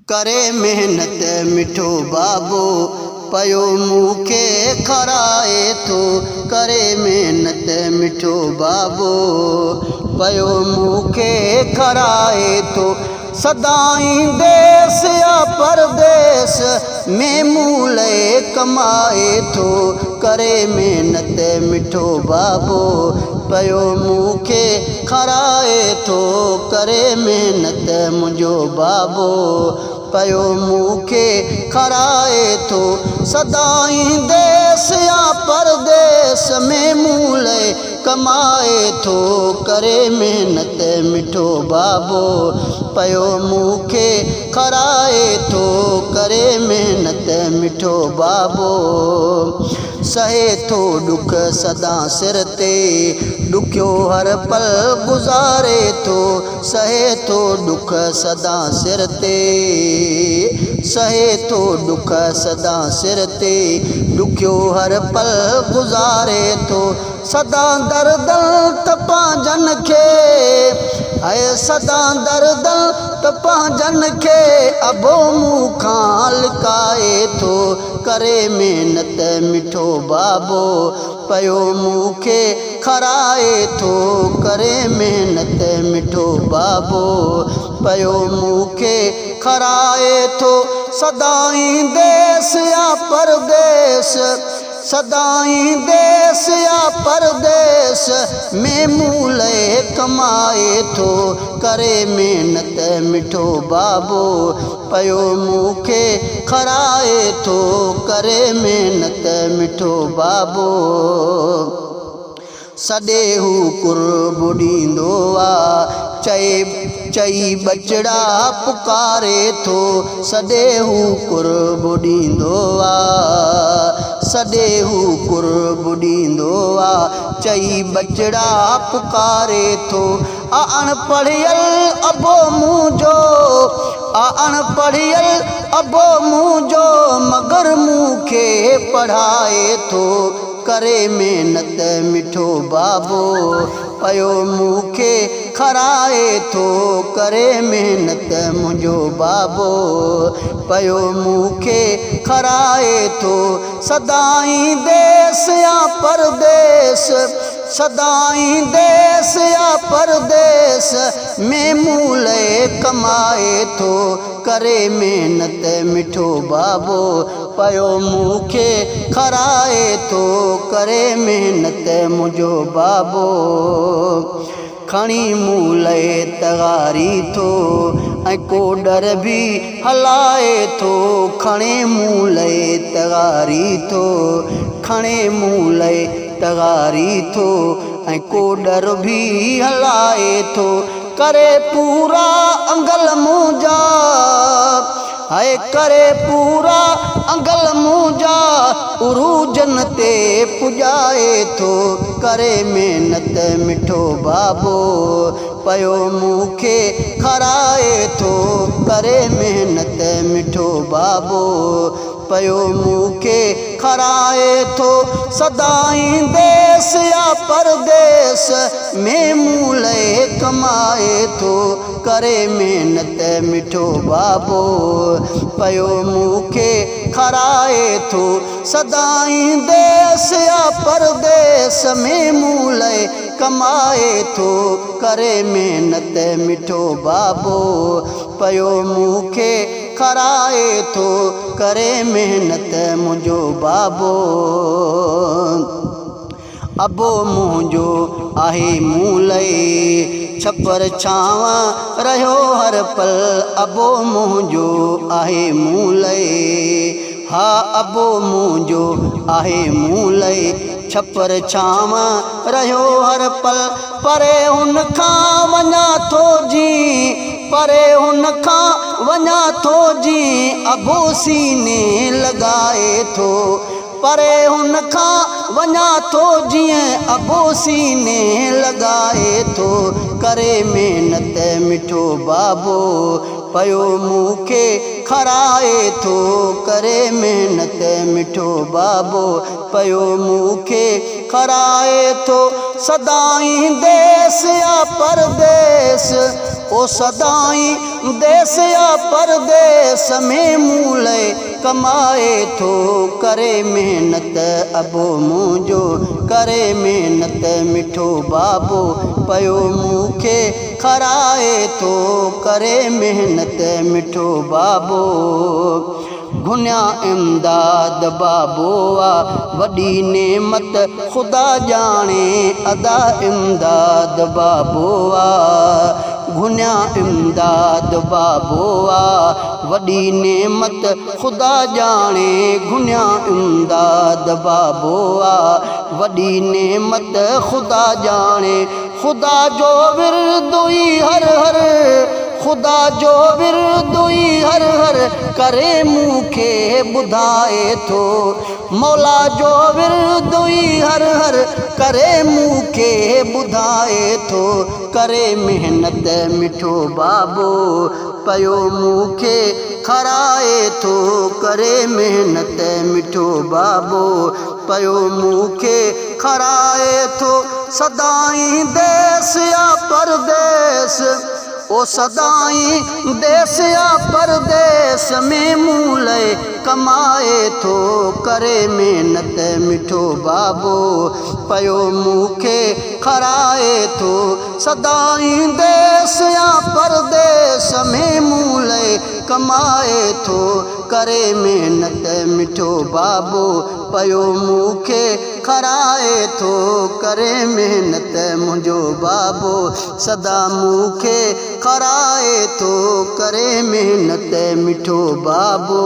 करे मेहनत मिठो बाबो पयो मूंखे खराए थो। करे मेहनत मिठो बाबो पयो मूंखे खराए थो। सदाई देश या परदेस में मूले कमाए थो। करे मेहनत मिठो बाबो पयो मूंखे खराए थो। करे मेहनत मुंहिंजो बाबो पयो मूंखे खराए थो। सदाई देश या परदेस में मूले कमाए थो। करे मेहनत मिठो बाबो पयो मूंखे खराए थो। करे मेहनत मिठो बाबो सहे थो दुख सदा सिर ते दुखियो हर पल गुज़ारे थो। सहे थो दुख सदा सिर ते सहे थो दुख सदा सिर ते दुखियो हर पल गुज़ारे थो। सदा दर्द त पंहिंजन खे है सदा दर्द त पंहिंजन खे अबो मुंहुं खां लिकाए थो। करे मेहनत मिठो बाबो पयो मूंखे खराए थो। करे मेहनत मिठो बाबो पयो मूंखे खराए थो। सदाई देश या परदेस सदाई देश या परदेस में मूले कमाए थो। करे मेहनत मिठो बाबो पयो मूंखे खराए थो। करे मेहनत मिठो बाबो सॾे हू कुर्ब ॾींदो आ चई बचड़ा पुकारे थो। सॾे हू कुर्ब ॾींदो आ सॾे हू कुर्ब ॾींदो आ चई बचड़ा पुकारे थो। अणपढ़ियल अबो मुंहिंजो अणपढ़ियल अबो मुंहिंजो मगर मूंखे पढ़ाए थो। करे मेहनत मिठो बाबो पयो मूंखे खराए थो। करे मेहनत मुंहिंजो बाबो पयो मूंखे खराए थो। सदाई देश या परदेस सदाई देश या परदेस में मूले कमाए थो। करे मेहनत मिठो बाबो पयो मूंखे खराए थो। करे मेहनत मुंहिंजो बाबो खणी मूले तगारी थो ऐं कोडर बि हलाए थो। खणे मूले तगारी थो खणे मूले तगारी थो ऐं कोडर बि हलाए थो। करे पूरा अंगल मुंहिंजा है करे पूरा अंगल मुंहिंजा उरूजन ते पुॼाए थो। करे मेहनत मिठो बाबो पयो मूंखे खराए थो। करे मेहनत मिठो बाबो पयो मूंखे खराए थो। सदाई देश या परदेस में मूले कमाए थो। करे मेहनत मिठो बाबो पयो मूंखे खराए थो। सदाई देश या परदेस में मूले कमाए थो। करे मेहनत मिठो बाबो पयो मूंखे खराए थो। करे मेहनत मुंहिंजो बाबो अबो मुंहिंजो आहे मूले छपर छांव रहियो हर पल। अबो मुंहिंजो आहे मूले हा अबो मुंहिंजो आहे मूले छपर छांव रहियो हर पल। परे हुन खां वञा थो जी परे हुन खां वञा थो जी अबो सीने लॻाए थो। परे हुन खां वञा थो जीअं अबो सीने लॻाए थो। करे मेहनत मिठो बाबो पयो मूंखे खराए थो। करे मेहनत मिठो बाबो पयो मूंखे खराए थो। सदाई देश या परदेस ओ सदाई देश या परदेस में मूले कमाए थो करे मेहनत अबो मुंहिंजो करे मेहनत मिठो बाबो पयो मूंखे खराए थो करे मेहनत मिठो बाबो गुन्या इमदाद बाबो आ वॾी नेमत ख़ुदा जाने अदा इमदाद बाबो आ गुन्या इमदाद बाबो आ वॾी नेमत ख़ुदा जाने गुन्या इमदाद बाबो आ वॾी नेमत ख़ुदा जाने ख़ुदा जो विरदुई हर हर ख़ुदा जो विरदुई हर हर करे मूंखे ॿुधाए थो मौला जो विरदुई हर हर करे मूंखे ॿुधाए थो करे मेहनत मिठो बाबो पयो मूंखे खराए थो करे मेहनत मिठो बाबो पयो मूंखे खराए थो सदाई देश या परदेस ओ सदाई देश या परदेस में मूले कमाए थो करे मेहनत मिठो बाबो पयो मूंखे खराए थो सदाई देश या परदेस में मूले कमाए थो करे मेहनत मिठो बाबो पयो मूंखे खराए थो करे मेहनत मुंहिंजो बाबो सदा मूंखे खराए थो करे मेहनत मिठो बाबो।